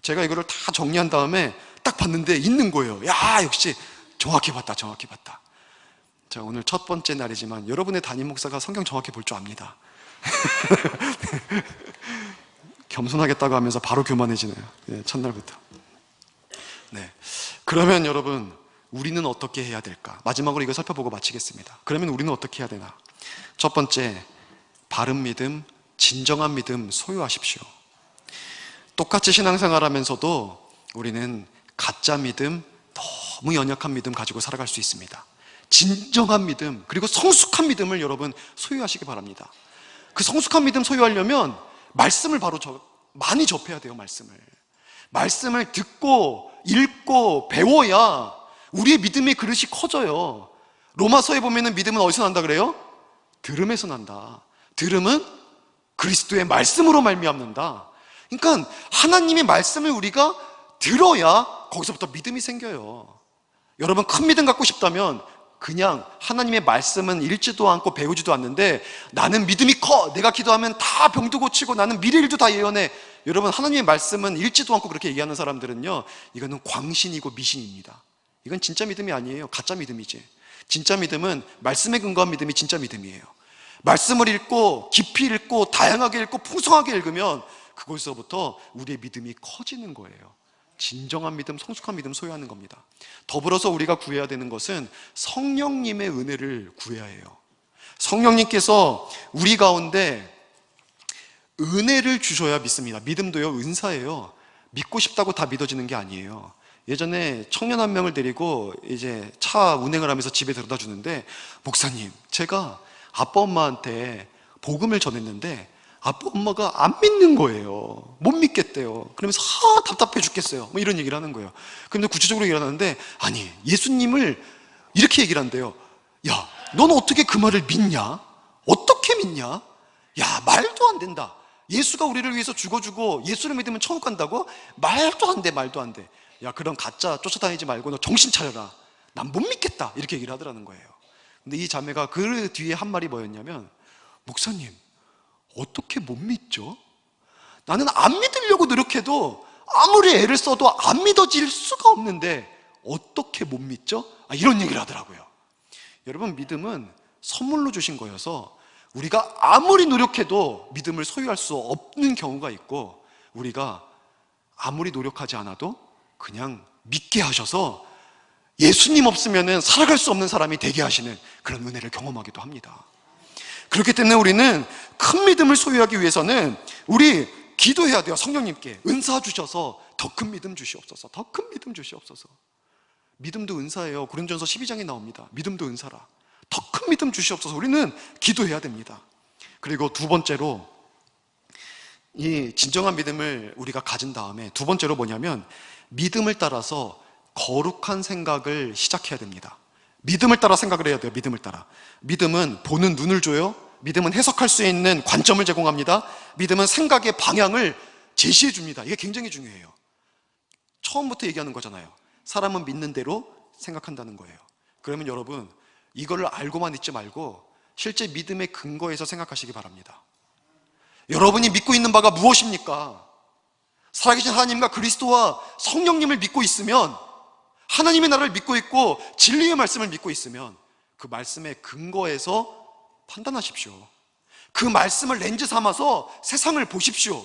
제가 이거를 다 정리한 다음에 딱 봤는데 있는 거예요. 야, 역시 정확히 봤다. 자, 오늘 첫 번째 날이지만 여러분의 담임 목사가 성경 정확히 볼 줄 압니다. 겸손하겠다고 하면서 바로 교만해지네요. 네, 첫날부터. 네. 그러면 여러분, 우리는 어떻게 해야 될까? 마지막으로 이거 살펴보고 마치겠습니다. 그러면 우리는 어떻게 해야 되나? 첫 번째, 바른 믿음, 진정한 믿음 소유하십시오. 똑같이 신앙생활 하면서도 우리는 가짜 믿음, 너무 연약한 믿음 가지고 살아갈 수 있습니다. 진정한 믿음, 그리고 성숙한 믿음을 여러분 소유하시기 바랍니다. 그 성숙한 믿음 소유하려면 말씀을 많이 접해야 돼요. 말씀을 듣고 읽고 배워야 우리의 믿음의 그릇이 커져요. 로마서에 보면은 믿음은 어디서 난다 그래요? 들음에서 난다. 들음은 그리스도의 말씀으로 말미암는다. 그러니까 하나님의 말씀을 우리가 들어야 거기서부터 믿음이 생겨요. 여러분, 큰 믿음 갖고 싶다면 그냥 하나님의 말씀은 읽지도 않고 배우지도 않는데 나는 믿음이 커, 내가 기도하면 다 병도 고치고 나는 미래 일도 다 예언해. 여러분, 하나님의 말씀은 읽지도 않고 그렇게 얘기하는 사람들은요, 이거는 광신이고 미신입니다. 이건 진짜 믿음이 아니에요. 가짜 믿음이지. 진짜 믿음은 말씀에 근거한 믿음이 진짜 믿음이에요. 말씀을 읽고 깊이 읽고 다양하게 읽고 풍성하게 읽으면 그곳에서부터 우리의 믿음이 커지는 거예요. 진정한 믿음, 성숙한 믿음 소유하는 겁니다. 더불어서 우리가 구해야 되는 것은 성령님의 은혜를 구해야 해요. 성령님께서 우리 가운데 은혜를 주셔야 믿습니다. 믿음도요, 은사예요. 믿고 싶다고 다 믿어지는 게 아니에요. 예전에 청년 한 명을 데리고 이제 차 운행을 하면서 집에 데려다 주는데, 목사님, 제가 아빠 엄마한테 복음을 전했는데 아빠 엄마가 안 믿는 거예요. 못 믿겠대요. 그러면서 답답해 죽겠어요. 뭐 이런 얘기를 하는 거예요. 그런데 구체적으로 얘기를 하는데, 아니, 예수님을 이렇게 얘기를 한대요. 야, 넌 어떻게 그 말을 믿냐? 어떻게 믿냐? 야, 말도 안 된다. 예수가 우리를 위해서 죽어주고 예수를 믿으면 천국 간다고? 말도 안 돼, 말도 안 돼. 야, 그런 가짜 쫓아다니지 말고 너 정신 차려라. 난 못 믿겠다. 이렇게 얘기를 하더라는 거예요. 근데 이 자매가 그 뒤에 한 말이 뭐였냐면, 목사님, 어떻게 못 믿죠? 나는 안 믿으려고 노력해도 아무리 애를 써도 안 믿어질 수가 없는데 어떻게 못 믿죠? 이런 얘기를 하더라고요. 여러분, 믿음은 선물로 주신 거여서 우리가 아무리 노력해도 믿음을 소유할 수 없는 경우가 있고, 우리가 아무리 노력하지 않아도 그냥 믿게 하셔서 예수님 없으면 살아갈 수 없는 사람이 되게 하시는 그런 은혜를 경험하기도 합니다. 그렇기 때문에 우리는 큰 믿음을 소유하기 위해서는 우리 기도해야 돼요. 성령님께 은사 주셔서 더 큰 믿음 주시옵소서. 더 큰 믿음 주시옵소서. 믿음도 은사예요. 고린도전서 12장에 나옵니다. 믿음도 은사라. 더 큰 믿음 주시옵소서. 우리는 기도해야 됩니다. 그리고 두 번째로, 이 진정한 믿음을 우리가 가진 다음에 두 번째로 뭐냐면, 믿음을 따라서 거룩한 생각을 시작해야 됩니다. 믿음을 따라 생각을 해야 돼요. 믿음을 따라. 믿음은 보는 눈을 줘요. 믿음은 해석할 수 있는 관점을 제공합니다. 믿음은 생각의 방향을 제시해 줍니다. 이게 굉장히 중요해요. 처음부터 얘기하는 거잖아요. 사람은 믿는 대로 생각한다는 거예요. 그러면 여러분, 이거를 알고만 있지 말고 실제 믿음의 근거에서 생각하시기 바랍니다. 여러분이 믿고 있는 바가 무엇입니까? 살아계신 하나님과 그리스도와 성령님을 믿고 있으면, 하나님의 나라를 믿고 있고 진리의 말씀을 믿고 있으면 그 말씀의 근거에서 판단하십시오. 그 말씀을 렌즈 삼아서 세상을 보십시오.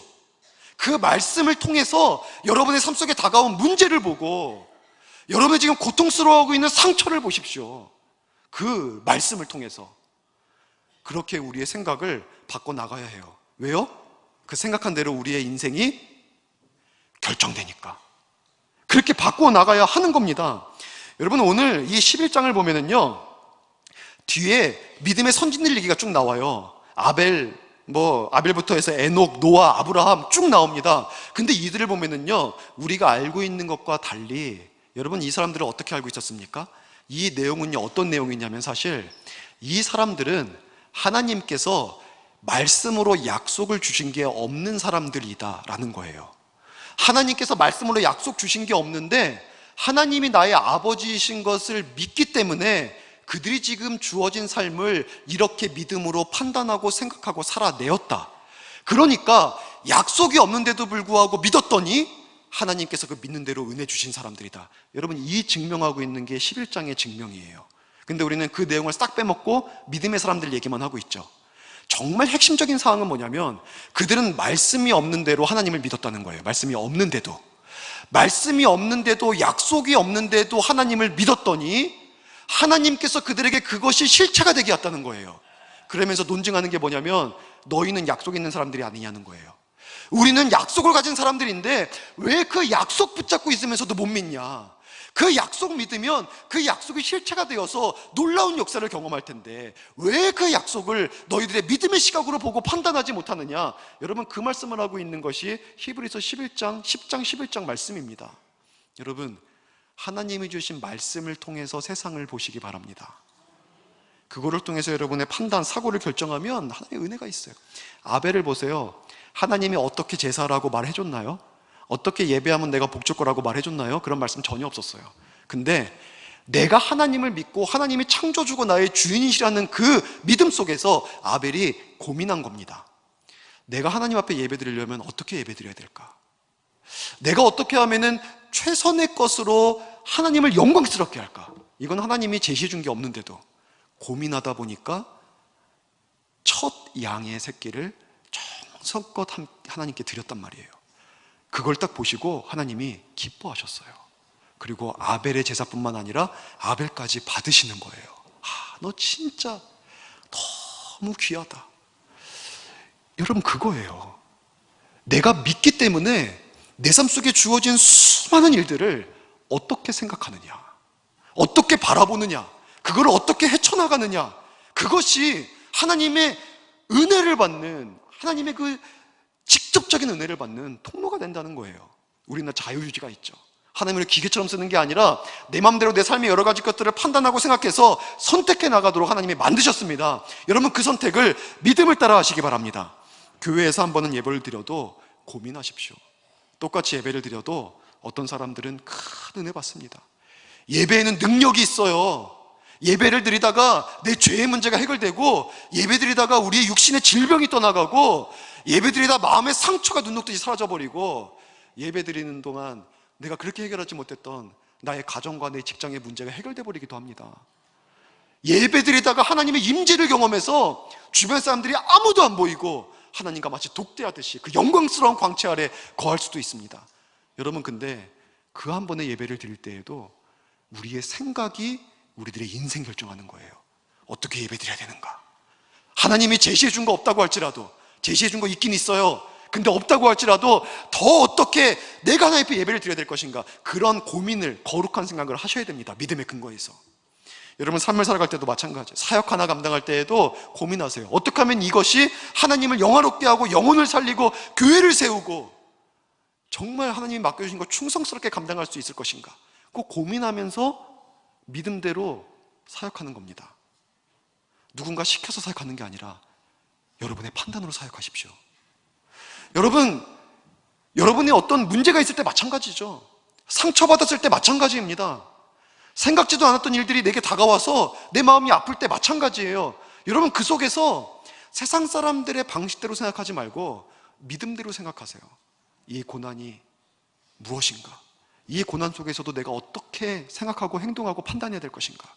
그 말씀을 통해서 여러분의 삶 속에 다가온 문제를 보고 여러분이 지금 고통스러워하고 있는 상처를 보십시오. 그 말씀을 통해서. 그렇게 우리의 생각을 바꿔나가야 해요. 왜요? 그 생각한 대로 우리의 인생이 결정되니까. 그렇게 바꿔나가야 하는 겁니다. 여러분, 오늘 이 11장을 보면은요, 뒤에 믿음의 선진들 얘기가 쭉 나와요. 아벨부터 해서 에녹, 노아, 아브라함 쭉 나옵니다. 근데 이들을 보면은요, 우리가 알고 있는 것과 달리, 여러분, 이 사람들을 어떻게 알고 있었습니까? 이 내용은요, 어떤 내용이냐면, 사실 이 사람들은 하나님께서 말씀으로 약속을 주신 게 없는 사람들이다라는 거예요. 하나님께서 말씀으로 약속 주신 게 없는데 하나님이 나의 아버지이신 것을 믿기 때문에 그들이 지금 주어진 삶을 이렇게 믿음으로 판단하고 생각하고 살아내었다. 그러니까 약속이 없는데도 불구하고 믿었더니 하나님께서 그 믿는 대로 은혜 주신 사람들이다. 여러분, 이 증명하고 있는 게 11장의 증명이에요. 근데 우리는 그 내용을 싹 빼먹고 믿음의 사람들 얘기만 하고 있죠. 정말 핵심적인 사항은 뭐냐면, 그들은 말씀이 없는 대로 하나님을 믿었다는 거예요. 말씀이 없는데도, 약속이 없는데도 하나님을 믿었더니 하나님께서 그들에게 그것이 실체가 되게 했다는 거예요. 그러면서 논증하는 게 뭐냐면, 너희는 약속 있는 사람들이 아니냐는 거예요. 우리는 약속을 가진 사람들인데 왜 그 약속 붙잡고 있으면서도 못 믿냐? 그 약속 믿으면 그 약속이 실체가 되어서 놀라운 역사를 경험할 텐데 왜 그 약속을 너희들의 믿음의 시각으로 보고 판단하지 못하느냐? 여러분, 그 말씀을 하고 있는 것이 히브리서 10장 11장 말씀입니다. 여러분, 하나님이 주신 말씀을 통해서 세상을 보시기 바랍니다. 그거를 통해서 여러분의 판단, 사고를 결정하면 하나님의 은혜가 있어요. 아벨을 보세요. 하나님이 어떻게 제사라고 말해줬나요? 어떻게 예배하면 내가 복 줄 거라고 말해줬나요? 그런 말씀 전혀 없었어요. 근데 내가 하나님을 믿고 하나님이 창조주고 나의 주인이시라는 그 믿음 속에서 아벨이 고민한 겁니다. 내가 하나님 앞에 예배 드리려면 어떻게 예배 드려야 될까? 내가 어떻게 하면은 최선의 것으로 하나님을 영광스럽게 할까? 이건 하나님이 제시해 준 게 없는데도 고민하다 보니까 첫 양의 새끼를 정성껏 하나님께 드렸단 말이에요. 그걸 딱 보시고 하나님이 기뻐하셨어요. 그리고 아벨의 제사뿐만 아니라 아벨까지 받으시는 거예요. 너 진짜 너무 귀하다. 여러분, 그거예요. 내가 믿기 때문에 내 삶 속에 주어진 수많은 일들을 어떻게 생각하느냐, 어떻게 바라보느냐, 그걸 어떻게 헤쳐나가느냐, 그것이 하나님의 은혜를 받는, 하나님의 그 직접적인 은혜를 받는 통로가 된다는 거예요. 우리는 자유의지가 있죠. 하나님을 기계처럼 쓰는 게 아니라 내 마음대로 내 삶의 여러 가지 것들을 판단하고 생각해서 선택해 나가도록 하나님이 만드셨습니다. 여러분, 그 선택을 믿음을 따라 하시기 바랍니다. 교회에서 한 번은 예배를 드려도 고민하십시오. 똑같이 예배를 드려도 어떤 사람들은 큰 은혜 받습니다. 예배에는 능력이 있어요. 예배를 드리다가 내 죄의 문제가 해결되고, 예배 드리다가 우리의 육신의 질병이 떠나가고, 예배 드리다 마음의 상처가 눈 녹듯이 사라져버리고, 예배 드리는 동안 내가 그렇게 해결하지 못했던 나의 가정과 내 직장의 문제가 해결돼 버리기도 합니다. 예배 드리다가 하나님의 임재를 경험해서 주변 사람들이 아무도 안 보이고 하나님과 마치 독대하듯이 그 영광스러운 광채 아래 거할 수도 있습니다. 여러분, 근데 그 한 번의 예배를 드릴 때에도 우리의 생각이 우리들의 인생 결정하는 거예요. 어떻게 예배 드려야 되는가? 하나님이 제시해 준 거 없다고 할지라도, 제시해 준 거 있긴 있어요. 근데 없다고 할지라도 더 어떻게 내가 하나님 앞에 예배를 드려야 될 것인가, 그런 고민을, 거룩한 생각을 하셔야 됩니다. 믿음의 근거에서. 여러분, 삶을 살아갈 때도 마찬가지예요. 사역 하나 감당할 때에도 고민하세요. 어떻게 하면 이것이 하나님을 영화롭게 하고 영혼을 살리고 교회를 세우고 정말 하나님이 맡겨주신 것 충성스럽게 감당할 수 있을 것인가, 꼭 고민하면서 믿음대로 사역하는 겁니다. 누군가 시켜서 사역하는 게 아니라 여러분의 판단으로 사역하십시오. 여러분이 어떤 문제가 있을 때 마찬가지죠. 상처받았을 때 마찬가지입니다. 생각지도 않았던 일들이 내게 다가와서 내 마음이 아플 때 마찬가지예요. 여러분, 그 속에서 세상 사람들의 방식대로 생각하지 말고 믿음대로 생각하세요. 이 고난이 무엇인가? 이 고난 속에서도 내가 어떻게 생각하고 행동하고 판단해야 될 것인가?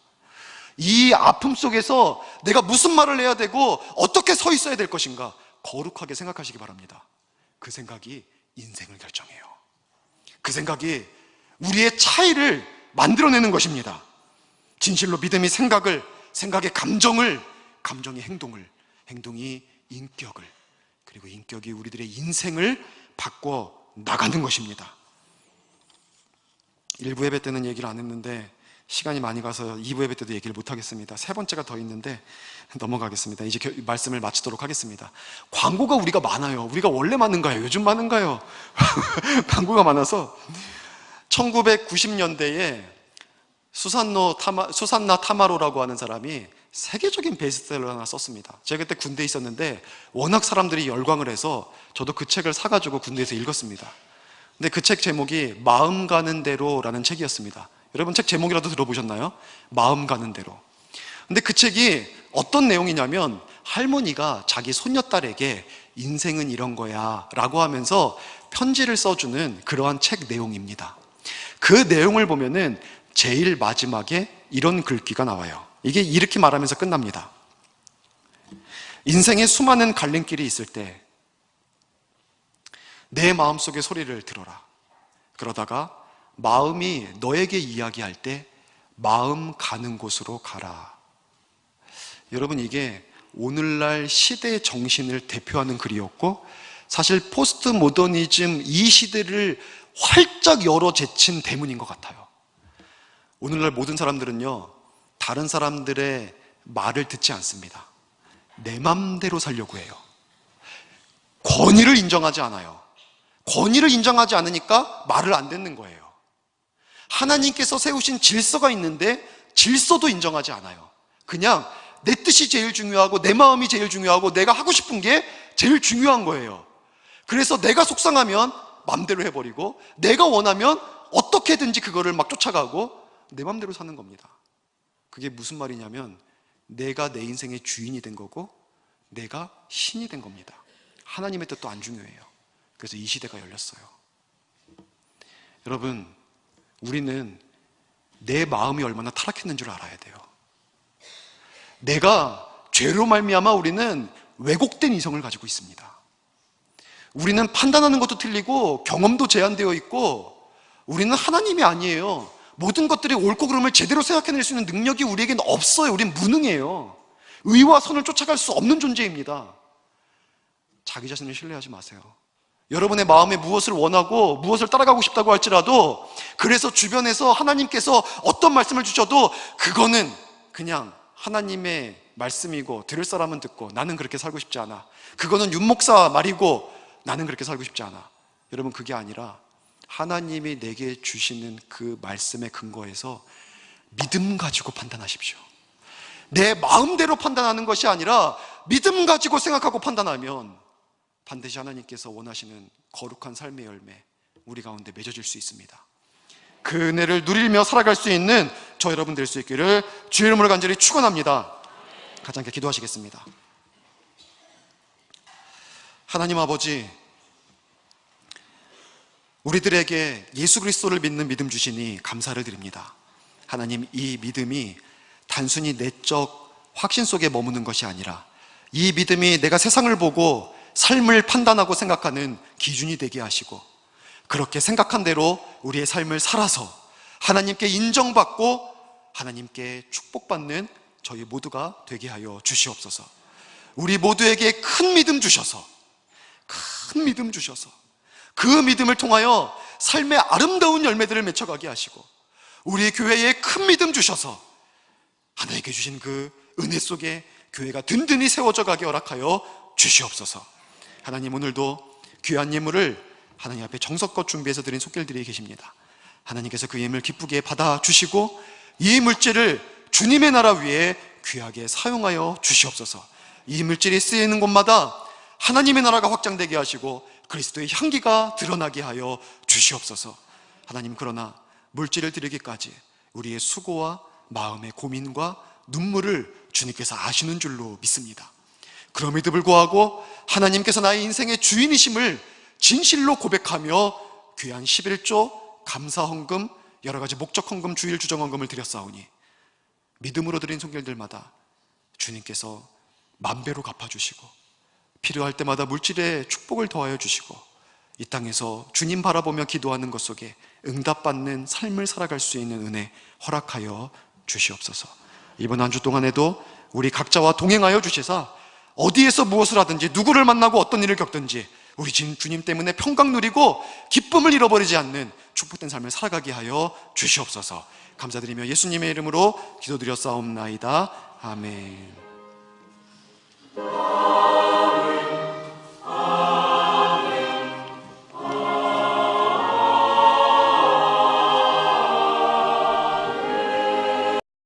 이 아픔 속에서 내가 무슨 말을 해야 되고 어떻게 서 있어야 될 것인가? 거룩하게 생각하시기 바랍니다. 그 생각이 인생을 결정해요. 그 생각이 우리의 차이를 만들어내는 것입니다. 진실로 믿음이 생각을, 생각의 감정을, 감정이 행동을, 행동이 인격을, 그리고 인격이 우리들의 인생을 바꿔 나가는 것입니다. 1부 예배 때는 얘기를 안 했는데 시간이 많이 가서 2부 예배 때도 얘기를 못 하겠습니다. 세 번째가 더 있는데 넘어가겠습니다. 이제 말씀을 마치도록 하겠습니다. 광고가 우리가 많아요. 우리가 원래 많은가요? 요즘 많은가요? 광고가 많아서 1990년대에 수산나 타마로라고 하는 사람이 세계적인 베스트셀러 하나 썼습니다. 제가 그때 군대에 있었는데 워낙 사람들이 열광을 해서 저도 그 책을 사가지고 군대에서 읽었습니다. 근데 그 책 제목이 마음 가는 대로라는 책이었습니다. 여러분, 책 제목이라도 들어보셨나요? 마음 가는 대로. 근데 그 책이 어떤 내용이냐면 할머니가 자기 손녀딸에게 인생은 이런 거야 라고 하면서 편지를 써주는 그러한 책 내용입니다. 그 내용을 보면은 제일 마지막에 이런 글귀가 나와요. 이게 이렇게 말하면서 끝납니다. 인생에 수많은 갈림길이 있을 때 내 마음속의 소리를 들어라. 그러다가 마음이 너에게 이야기할 때 마음 가는 곳으로 가라. 여러분, 이게 오늘날 시대의 정신을 대표하는 글이었고, 사실 포스트 모더니즘 이 시대를 활짝 열어 제친 대문인 것 같아요. 오늘날 모든 사람들은요, 다른 사람들의 말을 듣지 않습니다. 내 맘대로 살려고 해요. 권위를 인정하지 않아요. 권위를 인정하지 않으니까 말을 안 듣는 거예요. 하나님께서 세우신 질서가 있는데 질서도 인정하지 않아요. 그냥 내 뜻이 제일 중요하고 내 마음이 제일 중요하고 내가 하고 싶은 게 제일 중요한 거예요. 그래서 내가 속상하면 맘대로 해버리고, 내가 원하면 어떻게든지 그거를 막 쫓아가고 내 맘대로 사는 겁니다. 그게 무슨 말이냐면 내가 내 인생의 주인이 된 거고 내가 신이 된 겁니다. 하나님의 뜻도 안 중요해요. 그래서 이 시대가 열렸어요. 여러분, 우리는 내 마음이 얼마나 타락했는 줄 알아야 돼요. 내가 죄로 말미암아 우리는 왜곡된 이성을 가지고 있습니다. 우리는 판단하는 것도 틀리고 경험도 제한되어 있고, 우리는 하나님이 아니에요. 모든 것들이 옳고 그름을 제대로 생각해낼 수 있는 능력이 우리에게는 없어요. 우리는 무능해요. 의와 선을 쫓아갈 수 없는 존재입니다. 자기 자신을 신뢰하지 마세요. 여러분의 마음에 무엇을 원하고 무엇을 따라가고 싶다고 할지라도, 그래서 주변에서 하나님께서 어떤 말씀을 주셔도 그거는 그냥 하나님의 말씀이고 들을 사람은 듣고 나는 그렇게 살고 싶지 않아. 그거는 윤 목사 말이고 나는 그렇게 살고 싶지 않아. 여러분, 그게 아니라 하나님이 내게 주시는 그 말씀의 근거에서 믿음 가지고 판단하십시오. 내 마음대로 판단하는 것이 아니라 믿음 가지고 생각하고 판단하면 반드시 하나님께서 원하시는 거룩한 삶의 열매 우리 가운데 맺어질 수 있습니다. 그 은혜를 누리며 살아갈 수 있는 저 여러분 될 수 있기를 주의 이름으로 간절히 축원합니다. 같이 함께 기도하시겠습니다. 하나님 아버지, 우리들에게 예수 그리스도를 믿는 믿음 주시니 감사를 드립니다. 하나님, 이 믿음이 단순히 내적 확신 속에 머무는 것이 아니라 이 믿음이 내가 세상을 보고 삶을 판단하고 생각하는 기준이 되게 하시고, 그렇게 생각한 대로 우리의 삶을 살아서 하나님께 인정받고 하나님께 축복받는 저희 모두가 되게 하여 주시옵소서. 우리 모두에게 큰 믿음 주셔서 그 믿음을 통하여 삶의 아름다운 열매들을 맺혀가게 하시고, 우리 교회에 큰 믿음 주셔서 하나님께 주신 그 은혜 속에 교회가 든든히 세워져 가게 허락하여 주시옵소서. 하나님, 오늘도 귀한 예물을 하나님 앞에 정성껏 준비해서 드린 속결들이 계십니다. 하나님께서 그 예물 기쁘게 받아주시고 이 물질을 주님의 나라 위에 귀하게 사용하여 주시옵소서. 이 물질이 쓰이는 곳마다 하나님의 나라가 확장되게 하시고 그리스도의 향기가 드러나게 하여 주시옵소서. 하나님, 그러나 물질을 드리기까지 우리의 수고와 마음의 고민과 눈물을 주님께서 아시는 줄로 믿습니다. 그럼에도 불구하고 하나님께서 나의 인생의 주인이심을 진실로 고백하며 귀한 11조, 감사헌금, 여러가지 목적헌금, 주일 주정헌금을 드렸사오니 믿음으로 드린 손길들마다 주님께서 만배로 갚아주시고 필요할 때마다 물질의 축복을 더하여 주시고 이 땅에서 주님 바라보며 기도하는 것 속에 응답받는 삶을 살아갈 수 있는 은혜 허락하여 주시옵소서. 이번 한 주 동안에도 우리 각자와 동행하여 주시사 어디에서 무엇을 하든지 누구를 만나고 어떤 일을 겪든지 우리 주님 때문에 평강 누리고 기쁨을 잃어버리지 않는 축복된 삶을 살아가게 하여 주시옵소서. 감사드리며 예수님의 이름으로 기도드렸사옵나이다. 아멘.